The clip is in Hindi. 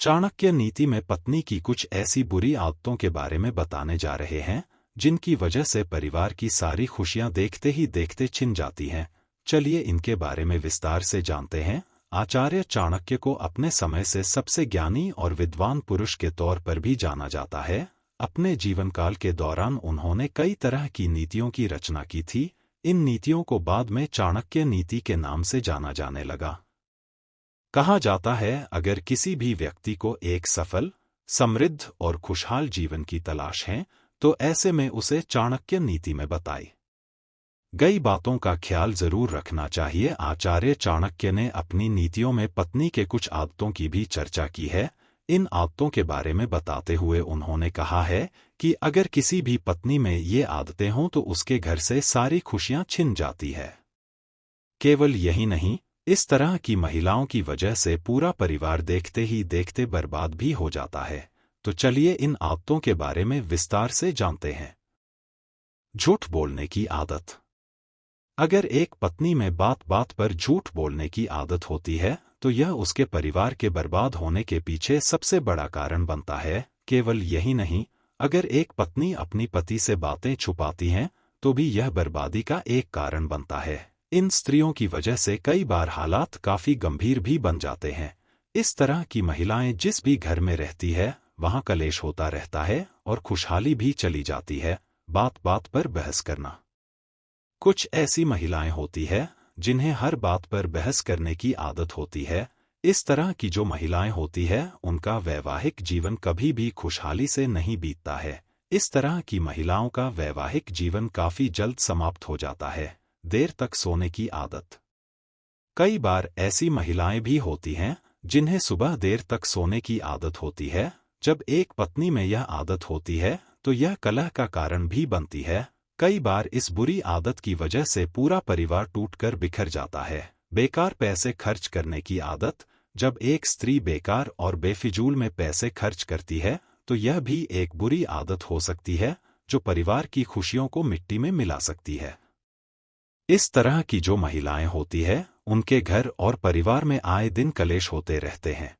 चाणक्य नीति में पत्नी की कुछ ऐसी बुरी आदतों के बारे में बताने जा रहे हैं जिनकी वजह से परिवार की सारी खुशियां देखते ही देखते छिन जाती हैं। चलिए इनके बारे में विस्तार से जानते हैं। आचार्य चाणक्य को अपने समय से सबसे ज्ञानी और विद्वान पुरुष के तौर पर भी जाना जाता है। अपने जीवनकाल के दौरान उन्होंने कई तरह की नीतियों की रचना की थी। इन नीतियों को बाद में चाणक्य नीति के नाम से जाना जाने लगा। कहा जाता है अगर किसी भी व्यक्ति को एक सफल, समृद्ध और खुशहाल जीवन की तलाश है तो ऐसे में उसे चाणक्य नीति में बताई गई बातों का ख्याल जरूर रखना चाहिए। आचार्य चाणक्य ने अपनी नीतियों में पत्नी के कुछ आदतों की भी चर्चा की है। इन आदतों के बारे में बताते हुए उन्होंने कहा है कि अगर किसी भी पत्नी में ये आदतें हों तो उसके घर से सारी खुशियां छिन जाती है। केवल यही नहीं, इस तरह की महिलाओं की वजह से पूरा परिवार देखते ही देखते बर्बाद भी हो जाता है। तो चलिए इन आदतों के बारे में विस्तार से जानते हैं। झूठ बोलने की आदत। अगर एक पत्नी में बात बात पर झूठ बोलने की आदत होती है तो यह उसके परिवार के बर्बाद होने के पीछे सबसे बड़ा कारण बनता है। केवल यही नहीं, अगर एक पत्नी अपनी पति से बातें छुपाती हैं तो भी यह बर्बादी का एक कारण बनता है। इन स्त्रियों की वजह से कई बार हालात काफी गंभीर भी बन जाते हैं। इस तरह की महिलाएं जिस भी घर में रहती है वहां कलेश होता रहता है और खुशहाली भी चली जाती है। बात बात पर बहस करना। कुछ ऐसी महिलाएं होती है जिन्हें हर बात पर बहस करने की आदत होती है। इस तरह की जो महिलाएं होती है उनका वैवाहिक जीवन कभी भी खुशहाली से नहीं बीतता है। इस तरह की महिलाओं का वैवाहिक जीवन काफी जल्द समाप्त हो जाता है। देर तक सोने की आदत। कई बार ऐसी महिलाएं भी होती हैं जिन्हें सुबह देर तक सोने की आदत होती है। जब एक पत्नी में यह आदत होती है तो यह कलह का कारण भी बनती है। कई बार इस बुरी आदत की वजह से पूरा परिवार टूटकर बिखर जाता है। बेकार पैसे खर्च करने की आदत। जब एक स्त्री बेकार और बेफिजूल में पैसे खर्च करती है तो यह भी एक बुरी आदत हो सकती है जो परिवार की खुशियों को मिट्टी में मिला सकती है। इस तरह की जो महिलाएं होती है उनके घर और परिवार में आए दिन कलेश होते रहते हैं।